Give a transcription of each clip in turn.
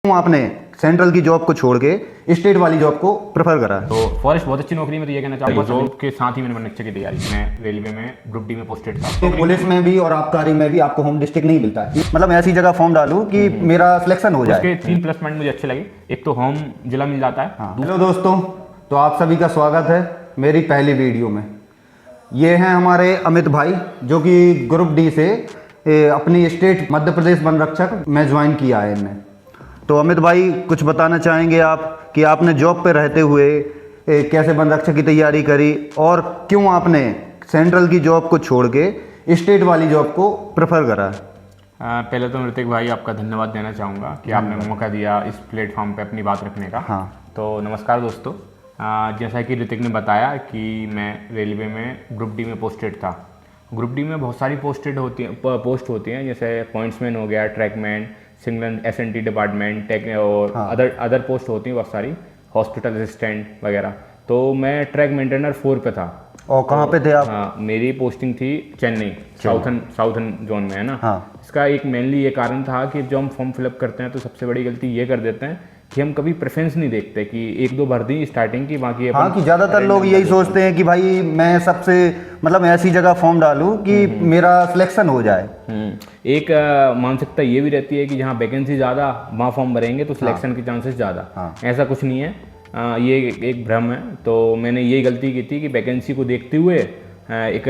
आपने सेंट्रल की जॉब को छोड़ के स्टेट वाली जॉब को प्रेफर करा? तो फॉरेस्ट बहुत अच्छी नौकरी में, तो ये कहना चाहूँगा जॉब के साथ ही मैंने परीक्षा की तैयारी की। मैं रेलवे में ग्रुप डी में पोस्टेड था। तो पुलिस में भी और आबकारी में भी आपको होम डिस्ट्रिक्ट नहीं मिलता है, मतलब ऐसी जगह फॉर्म डालूं कि मेरा सिलेक्शन हो जाए। उसके 3 प्लस पॉइंट मुझे अच्छे लगे। एक तो होम जिला मिल जाता है। हेलो दोस्तों, तो आप सभी का स्वागत है मेरी पहली वीडियो में। ये हैं हमारे अमित भाई, जो कि ग्रुप डी से अपनी स्टेट मध्य प्रदेश वन रक्षक में ज्वाइन किया है इनने। तो अमित भाई, कुछ बताना चाहेंगे आप कि आपने जॉब पे रहते हुए कैसे वन रक्षक की तैयारी करी और क्यों आपने सेंट्रल की जॉब को छोड़ के स्टेट वाली जॉब को प्रेफर करा? पहले तो ऋतिक भाई आपका धन्यवाद देना चाहूँगा कि आपने मौका दिया इस प्लेटफॉर्म पे अपनी बात रखने का। हाँ। तो नमस्कार दोस्तों, जैसा कि ऋतिक ने बताया कि मैं रेलवे में ग्रुप डी में पोस्टेड था। ग्रुप डी में बहुत सारी पोस्ट होती हैं, जैसे पॉइंट्समैन हो गया, trackman, signal SNT department, tech और अदर पोस्ट होती हैं बहुत सारी, हॉस्पिटल असिस्टेंट वगैरह। तो मैं ट्रैक मेंटेनर 4 पे था। और कहाँ पे थे आप? हाँ, मेरी पोस्टिंग थी चेन्नई, साउथर्न जोन में, है ना। हाँ। इसका एक मेनली ये कारण था कि जो हम फॉर्म फिलअप करते हैं तो सबसे बड़ी गलती ये कर देते हैं कि हम कभी प्रेफरेंस नहीं देखते कि 1-2 भर दी स्टार्टिंग की, बाकी हाँ, कि ज़्यादातर लोग यही सोचते हैं कि भाई मैं सबसे मतलब ऐसी जगह फॉर्म डालूं कि मेरा सिलेक्शन हो जाए। एक मानसिकता ये भी रहती है कि जहाँ वैकेंसी ज़्यादा वहाँ फॉर्म भरेंगे तो सिलेक्शन के चांसेस ज़्यादा। ऐसा कुछ नहीं है, ये एक भ्रम है। तो मैंने यही गलती की थी कि वैकेंसी को देखते हुए एक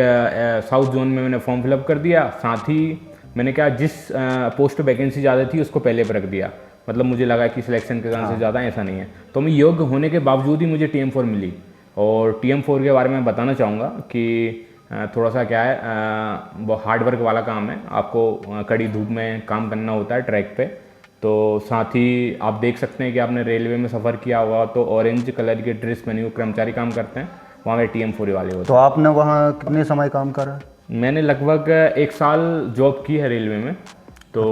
साउथ जोन में मैंने फॉर्म फिलअप कर दिया। साथ ही मैंने क्या, जिस पोस्ट पे वैकेंसी ज़्यादा थी उसको पहले पर रख दिया। मतलब मुझे लगा कि सिलेक्शन के चांसेस ज़्यादा, ऐसा नहीं है। तो मैं योग्य होने के बावजूद ही मुझे TM4 मिली। और TM4 के बारे में बताना चाहूँगा कि थोड़ा सा क्या है, वो हार्ड वर्क वाला काम है। आपको कड़ी धूप में काम करना होता है ट्रैक पे। तो साथ ही आप देख सकते हैं कि आपने रेलवे में सफ़र किया होगा तो ऑरेंज कलर के ड्रेस पहने हुए कर्मचारी काम करते हैं, वहाँ पे TM4 वाले होते हैं। तो आपने वहाँ कितने समय काम करा? मैंने लगभग 1 साल जॉब की है रेलवे में। तो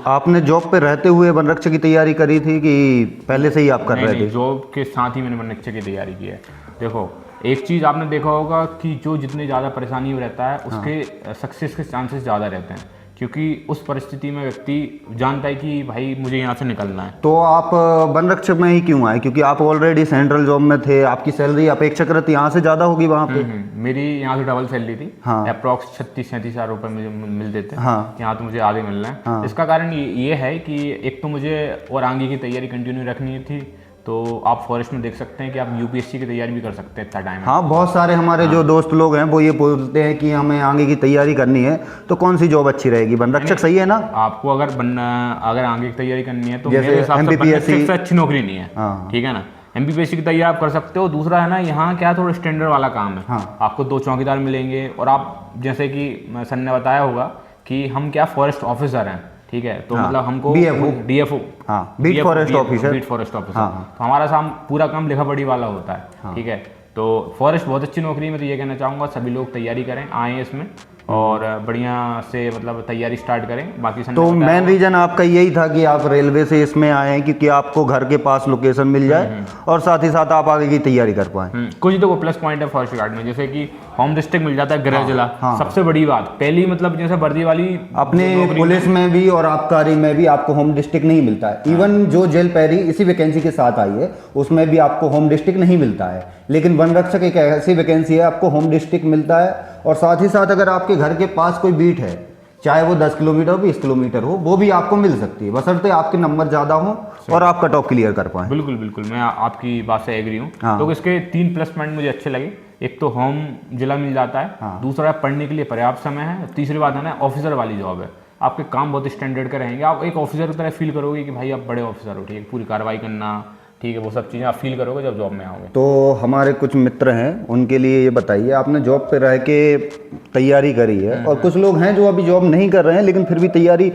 आपने जॉब पे रहते हुए वन रक्षक की तैयारी करी थी कि पहले से ही आप कर रहे थे? जॉब के साथ ही मैंने वन रक्षक की तैयारी की है। देखो, एक चीज़ आपने देखा होगा कि जो जितने ज़्यादा परेशानी रहता है उसके सक्सेस के चांसेस ज़्यादा रहते हैं, क्योंकि उस परिस्थिति में व्यक्ति जानता है कि भाई मुझे यहाँ से निकलना है। तो आप वन रक्षक में ही क्यों आए? क्योंकि आप ऑलरेडी सेंट्रल जॉब में थे, आपकी सैलरी अपेक्षाकृत यहाँ से ज़्यादा होगी वहाँ पे। मेरी यहाँ से डबल सैलरी थी। हाँ। अप्रॉक्स 36-37 हज़ार रुपये मुझे मिलते थे। हाँ। यहाँ तो मुझे आधे मिल रहे हैं। हाँ। इसका कारण ये है कि एक तो मुझे और आगे की तैयारी कंटिन्यू रखनी थी। तो आप फॉरेस्ट में देख सकते हैं कि आप UPSC की तैयारी भी कर सकते हैं, इतना टाइम है। हाँ, बहुत सारे हमारे जो दोस्त लोग हैं वो ये बोलते हैं कि हमें आगे की तैयारी करनी है, तो कौन सी जॉब अच्छी रहेगी? वन रक्षक सही है ना? आपको अगर आगे की तैयारी करनी है तो मेरे हिसाब से MPPSC से अच्छी नौकरी नहीं है। ठीक है ना। MPPSC की तैयारी आप कर सकते हो। दूसरा है ना, यहाँ क्या थोड़ा स्टैंडर्ड वाला काम है। आपको 2 चौकीदार मिलेंगे और आप, जैसे कि सर ने बताया होगा कि हम क्या फॉरेस्ट ऑफिसर हैं। ठीक है, तो मतलब हमको DFO, बीट फॉरेस्ट ऑफिसर। तो हमारा पूरा काम लिखा पढ़ी वाला होता है। ठीक है, तो फॉरेस्ट बहुत अच्छी नौकरी में, तो ये कहना चाहूँगा सभी लोग तैयारी करें, आए इसमें और बढ़िया से मतलब तैयारी स्टार्ट करें। बाकी तो मेन रीजन आपका यही था कि आप रेलवे से इसमें आए हैं क्योंकि आपको घर के पास लोकेशन मिल जाए और साथ ही साथ आप आगे की तैयारी कर पाएं। कुछ तो प्लस पॉइंट है फॉरेस्ट गार्ड में, जैसे कि होम डिस्ट्रिक्ट मिल जाता है, गृह जिला। सबसे बड़ी बात पहली, मतलब जैसे वर्दी वाली अपने पुलिस में भी और आबकारी में भी आपको होम डिस्ट्रिक्ट नहीं मिलता है। इवन जो जेल पैरी इसी वैकेंसी के साथ आई है उसमें भी आपको होम डिस्ट्रिक्ट नहीं मिलता है। लेकिन वन रक्षक एक ऐसी वैकेंसी है, आपको होम डिस्ट्रिक्ट मिलता है। और साथ ही साथ अगर आपके घर के पास कोई बीट है, चाहे वो 10 किलोमीटर 20 किलोमीटर हो, वो भी आपको मिल सकती है, बशर्ते आपके नंबर ज़्यादा हो और आप कट ऑफ क्लियर कर पाएं। बिल्कुल बिल्कुल, मैं आपकी बात से एग्री हूँ। तो इसके 3 प्लस पॉइंट मुझे अच्छे लगे। एक तो होम जिला मिल जाता है। दूसरा, पढ़ने के लिए पर्याप्त समय है। तीसरी बात है ना, ऑफिसर वाली जॉब है। आपके काम बहुत स्टैंडर्ड के रहेंगे। आप एक ऑफिसर की तरह फील करोगे कि भाई आप बड़े ऑफिसर हो। ठीक है, पूरी कार्रवाई करना, ठीक है, वो सब चीज़ें आप फील करोगे जब जॉब में आओगे। तो हमारे कुछ मित्र हैं, उनके लिए ये बताइए, आपने जॉब पे रह के तैयारी करी है और कुछ लोग हैं जो अभी जॉब नहीं कर रहे हैं लेकिन फिर भी तैयारी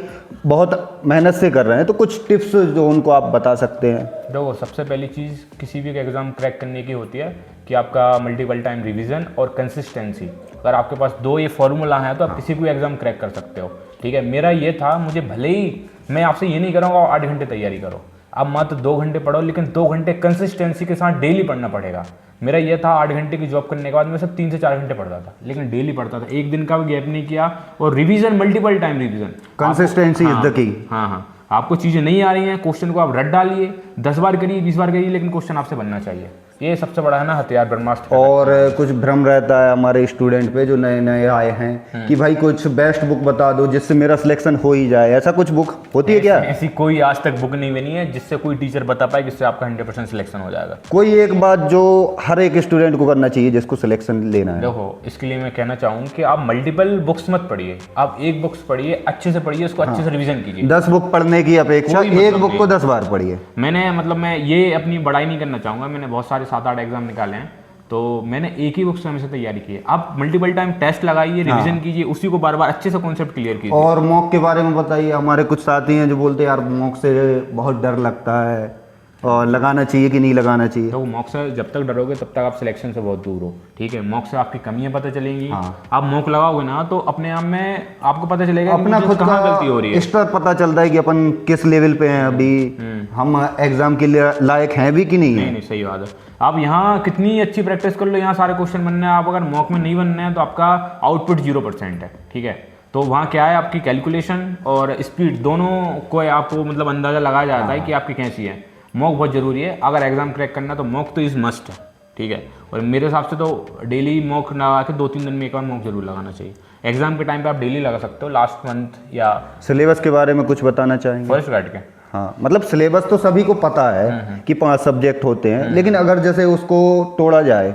बहुत मेहनत से कर रहे हैं, तो कुछ टिप्स जो उनको आप बता सकते हैं? देखो, सबसे पहली चीज़ किसी भी एग्ज़ाम क्रैक करने की होती है कि आपका मल्टीपल टाइम रिवीजन और कंसिस्टेंसी। अगर आपके पास 2 ये फॉर्मूला है तो आप किसी भी एग्ज़ाम क्रैक कर सकते हो। ठीक है, मेरा ये था, मुझे भले ही, मैं आपसे ये नहीं करूँगा 8 घंटे तैयारी करो, आप मात्र 2 घंटे पढ़ो, लेकिन 2 घंटे कंसिस्टेंसी के साथ डेली पढ़ना पड़ेगा। मेरा ये था 8 घंटे की जॉब करने के बाद मैं सब 3 से 4 घंटे पढ़ता था, लेकिन डेली पढ़ता था, एक दिन का भी गैप नहीं किया। और revision, multiple time revision, consistency is the key. हाँ हाँ, आपको चीज़ें नहीं आ रही हैं, क्वेश्चन को आप रट डालिए, 10 बार करिए, 20 बार करिए, लेकिन क्वेश्चन आपसे बनना चाहिए। ये सबसे बड़ा है ना हथियार ब्रह्मास्त्र। और कुछ भ्रम रहता है हमारे स्टूडेंट पे जो नए नए आए हैं कि भाई कुछ बेस्ट बुक बता दो जिससे मेरा सिलेक्शन हो ही जाए, ऐसा कुछ बुक होती है क्या? ऐसी कोई आज तक बुक नहीं बनी है जिससे कोई टीचर बता पाए जिससे आपका 100% सिलेक्शन हो जाएगा। कोई एक बात जो हर एक स्टूडेंट को करना चाहिए जिसको सिलेक्शन लेना है। देखो, इसके लिए मैं कहना चाहूँ कि आप मल्टीपल बुक्स मत पढ़िए, आप एक बुक्स पढ़िए, अच्छे से पढ़िए, उसको अच्छे से रिवीजन कीजिए। 10 बुक पढ़ने की अपेक्षा एक बुक को 10 बार पढ़िए। मैं ये अपनी बड़ाई नहीं करना चाहूँगा, मैंने बहुत सारे 7-8 एग्जाम निकाले हैं, तो मैंने एक ही बुक से हमेशा तैयारी की है। आप मल्टीपल टाइम टेस्ट लगाइए, रिवीजन कीजिए, उसी को बार बार अच्छे से कॉन्सेप्ट क्लियर कीजिए। और मॉक के बारे में बताइए, हमारे कुछ साथी हैं जो बोलते हैं यार मॉक से बहुत डर लगता है और लगाना चाहिए कि नहीं लगाना चाहिए। तो मॉक से जब तक डरोगे तब तक आप सिलेक्शन से बहुत दूर हो, ठीक है। मॉक से आपकी कमियां पता चलेंगी। आप मॉक लगाओगे ना तो अपने आप में आपको पता चलेगा अपना खुद कहाँ गलती हो रही है, स्तर पता चलता है कि अपन किस लेवल पे हैं अभी, हम एग्जाम के लिए लायक हैं भी कि नहीं है। नहीं, सही बात है। आप यहाँ कितनी अच्छी प्रैक्टिस कर लो, यहाँ सारे क्वेश्चन बनने हैं, आप अगर मॉक में नहीं बनने हैं तो आपका आउटपुट 0% है, ठीक है। तो वहाँ क्या है, आपकी कैलकुलेशन और स्पीड दोनों को आपको मतलब अंदाजा लगाया जाता है कि आपकी कैसी है। मॉक बहुत ज़रूरी है, अगर एग्जाम क्रैक करना तो मॉक तो इज़ मस्ट है, ठीक है। और मेरे हिसाब से तो डेली मॉक लगा के 2-3 दिन में एक बार मॉक जरूर लगाना चाहिए। एग्जाम के टाइम पे आप डेली लगा सकते हो, लास्ट मंथ या सिलेबस के बारे में कुछ बताना चाहेंगे? फर्स्ट बैठ के। हाँ, मतलब सिलेबस तो सभी को पता है कि 5 सब्जेक्ट होते हैं, लेकिन अगर जैसे उसको तोड़ा जाए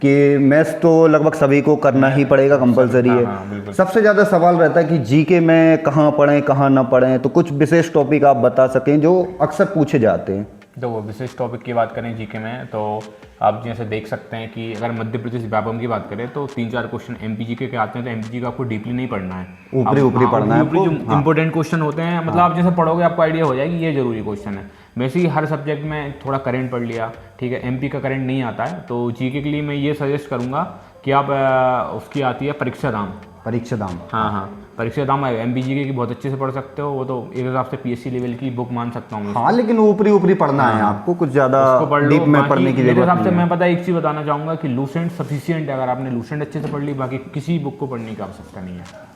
कि मैथ्स तो लगभग सभी को करना ही पड़ेगा, कंपलसरी है। सबसे ज़्यादा सवाल रहता है कि जीके में कहाँ पढ़ें कहाँ ना पढ़ें, तो कुछ विशेष टॉपिक आप बता सकें जो अक्सर पूछे जाते हैं। तो वो विशेष टॉपिक की बात करें जीके में, तो आप जैसे देख सकते हैं कि अगर मध्य प्रदेश व्यापम की बात करें तो 3-4 क्वेश्चन एमपीजी के आते हैं, तो एमपीजी का आपको डीपली नहीं पढ़ना है, ऊपरी पढ़ना है। जो इंपॉर्टेंट क्वेश्चन होते हैं, मतलब आप जैसे पढ़ोगे आपको आइडिया हो जाएगी ये जरूरी क्वेश्चन है। वैसे ही हर सब्जेक्ट में थोड़ा करंट पढ़ लिया, ठीक है। एमपी का करंट नहीं आता है तो जीके के लिए मैं ये सजेस्ट करूँगा कि आप उसकी आती है परीक्षा दाम। हाँ, परीक्षा दाम एमपीजी की बहुत अच्छे से पढ़ सकते हो, वो तो एक हिसाब से पीएससी लेवल की बुक मान सकता हूँ। हाँ, लेकिन ऊपरी पढ़ना है आपको, कुछ ज़्यादा डीप में पढ़ने की जरूरत नहीं है। मेरे हिसाब से मैं पता एक चीज़ बताना चाहूँगा कि लूसेंट सफिशिएंट है, अगर आपने लूसेंट अच्छे से पढ़ ली बाकी किसी बुक को पढ़ने की आवश्यकता नहीं है।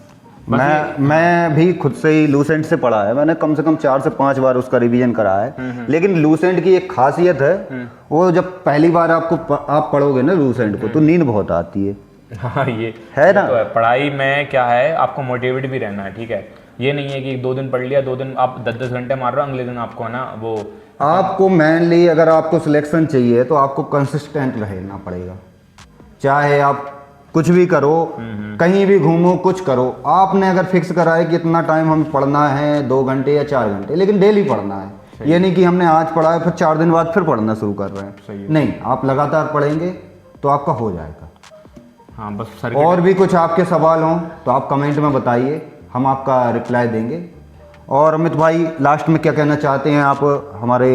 मैं भी खुद से ही लूसेंट से पढ़ा है, मैंने कम से कम 4 से 5 बार उसका रिवीजन करा है। लेकिन लूसेंट की एक खासियत है, वो जब पहली बार आप पढ़ोगे ना लूसेंट को तो नींद बहुत आती है। हाँ, ये है ना। तो है। पढ़ाई में क्या है, आपको मोटिवेट भी रहना है, ठीक है। ये नहीं है कि 2 दिन पढ़ लिया, 2 दिन आप 10-10 घंटे मार रहे हो, अगले दिन आपको है ना वो। आपको मेनली अगर आपको सिलेक्शन चाहिए तो आपको कंसिस्टेंट रहना पड़ेगा, चाहे आप कुछ भी करो, कहीं भी घूमो, कुछ करो। आपने अगर फिक्स करा है कि इतना टाइम हमें पढ़ना है, 2 घंटे या 4 घंटे, लेकिन डेली पढ़ना है। ये नहीं कि हमने आज पढ़ा है फिर 4 दिन बाद फिर पढ़ना शुरू कर रहे हैं, नहीं, आप लगातार पढ़ेंगे तो आपका हो जाएगा। हाँ, बस सर और भी कुछ आपके सवाल हों तो आप कमेंट में बताइए, हम आपका रिप्लाई देंगे। और अमित भाई लास्ट में क्या कहना चाहते हैं आप हमारे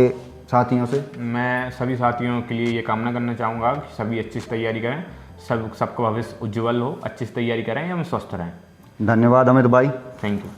साथियों से? मैं सभी साथियों के लिए ये कामना करना चाहूँगा कि सभी अच्छी से तैयारी करें, सबका भविष्य उज्जवल हो, अच्छी से तैयारी करें, हम स्वस्थ रहें। धन्यवाद अमित भाई। Thank you.